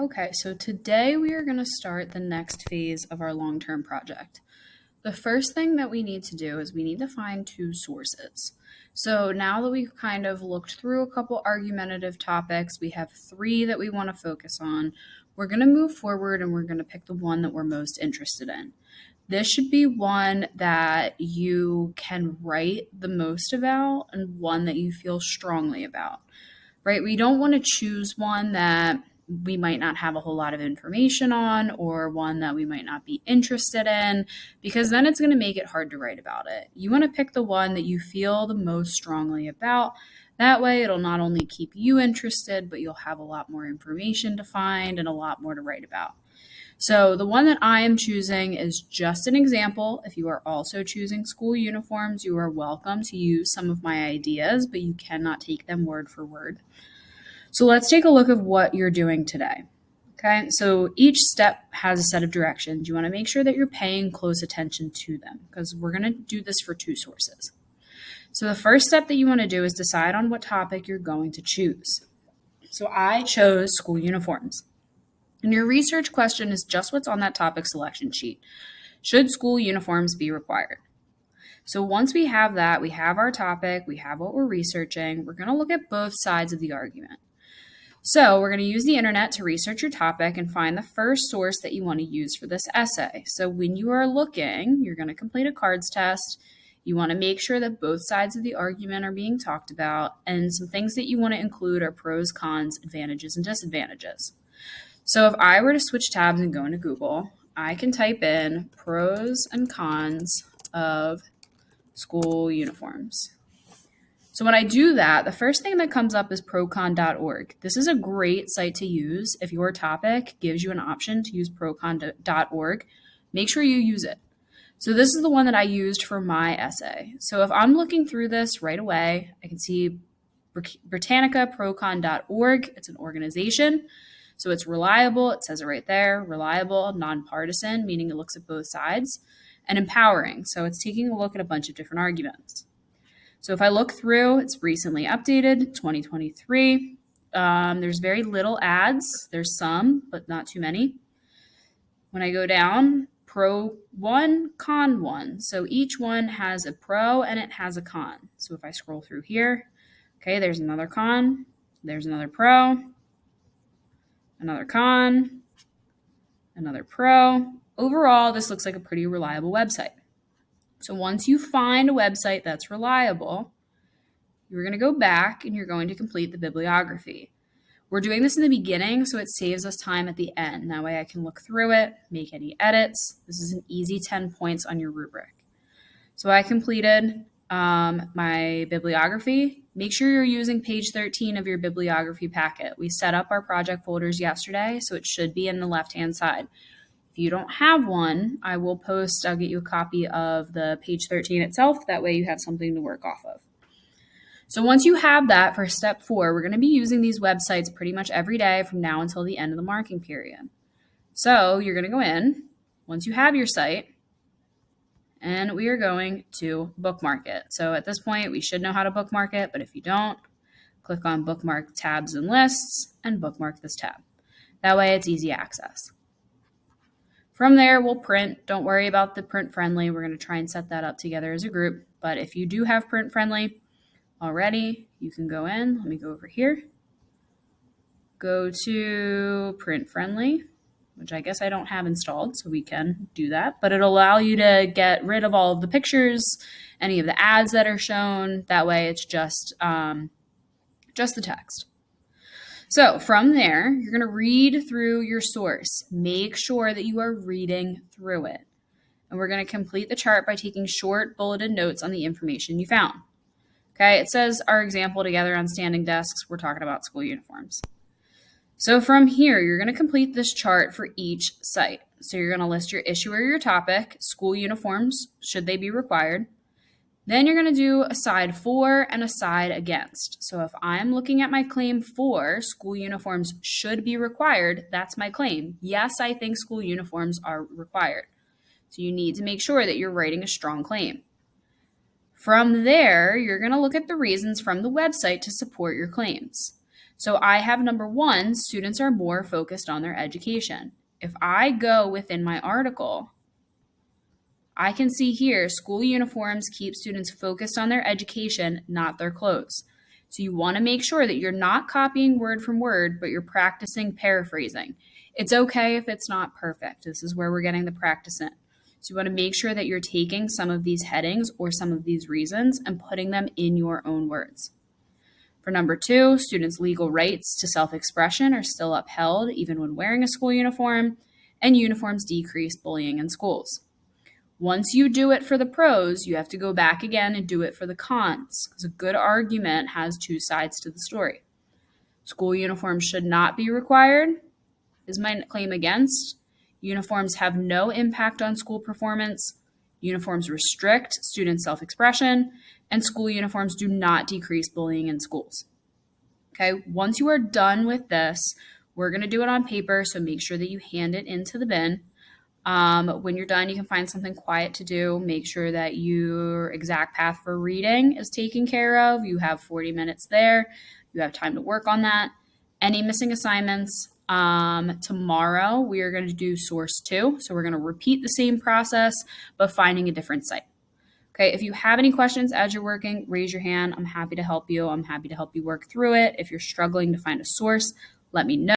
Okay, so today we are going to start the next phase of our long-term project. The first thing that we need to do is we need to find two sources. So now that we've kind of looked through a couple argumentative topics, we have three that we want to focus on. We're going to move forward and we're going to pick the one that we're most interested in. This should be one that you can write the most about and one that you feel strongly about, right? We don't want to choose one that we might not have a whole lot of information on or one that we might not be interested in, because then it's going to make it hard to write about it. You want to pick the one that you feel the most strongly about. That way it'll not only keep you interested, but you'll have a lot more information to find and a lot more to write about. So the one that I am choosing is just an example. If you are also choosing school uniforms, you are welcome to use some of my ideas, but you cannot take them word for word. So let's take a look at what you're doing today. Okay, so each step has a set of directions. You want to make sure that you're paying close attention to them because we're going to do this for two sources. So the first step that you want to do is decide on what topic you're going to choose. So I chose school uniforms. And your research question is just what's on that topic selection sheet. Should school uniforms be required? So once we have that, we have our topic, we have what we're researching, we're going to look at both sides of the argument. So we're going to use the internet to research your topic and find the first source that you want to use for this essay. So when you are looking, you're going to complete a cards test. You want to make sure that both sides of the argument are being talked about, and some things that you want to include are pros, cons, advantages, and disadvantages. So if I were to switch tabs and go into Google, I can type in pros and cons of school uniforms. So when I do that, the first thing that comes up is procon.org. This is a great site to use if your topic gives you an option to use procon.org. Make sure you use it. So this is the one that I used for my essay. So if I'm looking through this right away, I can see britannicaprocon.org. It's an organization. So it's reliable, it says it right there, reliable, nonpartisan, meaning it looks at both sides, and empowering. So it's taking a look at a bunch of different arguments. So if I look through, it's recently updated, 2023. There's very little ads. There's some, but not too many. When I go down, pro one, con one. So each one has a pro and it has a con. So if I scroll through here, okay, there's another con, there's another pro, another con, another pro. Overall, this looks like a pretty reliable website. So once you find a website that's reliable, you're going to go back and you're going to complete the bibliography. We're doing this in the beginning, so it saves us time at the end. That way I can look through it, make any edits. This is an easy 10 points on your rubric. So I completed my bibliography. Make sure you're using page 13 of your bibliography packet. We set up our project folders yesterday, so it should be in the left-hand side. If you don't have one, I'll get you a copy of the page 13 itself. That way you have something to work off of. So once you have that for step 4, we're going to be using these websites pretty much every day from now until the end of the marking period. So you're going to go in, once you have your site, and we are going to bookmark it. So at this point, we should know how to bookmark it, but if you don't, click on bookmark tabs and lists and bookmark this tab. That way it's easy access. From there, we'll print. Don't worry about the print friendly. We're going to try and set that up together as a group. But if you do have print friendly already, you can go in. Let me go over here. Go to print friendly, which I guess I don't have installed, so we can do that. But it'll allow you to get rid of all of the pictures, any of the ads that are shown. That way it's just the text. So from there, you're going to read through your source. Make sure that you are reading through it. And we're going to complete the chart by taking short bulleted notes on the information you found. Okay, it says our example together on standing desks. We're talking about school uniforms. So from here, you're going to complete this chart for each site. So you're going to list your issue or your topic, school uniforms, should they be required? Then you're going to do a side for and a side against. So if I'm looking at my claim for school uniforms should be required, that's my claim. Yes, I think school uniforms are required. So you need to make sure that you're writing a strong claim. From there, you're going to look at the reasons from the website to support your claims. So I have number one, students are more focused on their education. If I go within my article, I can see here school uniforms keep students focused on their education, not their clothes. So you want to make sure that you're not copying word from word, but you're practicing paraphrasing. It's okay if it's not perfect. This is where we're getting the practice in. So you want to make sure that you're taking some of these headings or some of these reasons and putting them in your own words. For number two, students' legal rights to self-expression are still upheld even when wearing a school uniform, and uniforms decrease bullying in schools. Once you do it for the pros, you have to go back again and do it for the cons, because a good argument has two sides to the story. School uniforms should not be required, is my claim against. Uniforms have no impact on school performance. Uniforms restrict student self-expression, and school uniforms do not decrease bullying in schools. Okay, once you are done with this, we're going to do it on paper, so make sure that you hand it into the bin. When you're done, you can find something quiet to do. Make sure that your exact path for reading is taken care of. You have 40 minutes there. You have time to work on that. Any missing assignments? Tomorrow, we are going to do source 2. So we're going to repeat the same process, but finding a different site. Okay, if you have any questions as you're working, raise your hand. I'm happy to help you. I'm happy to help you work through it. If you're struggling to find a source, let me know.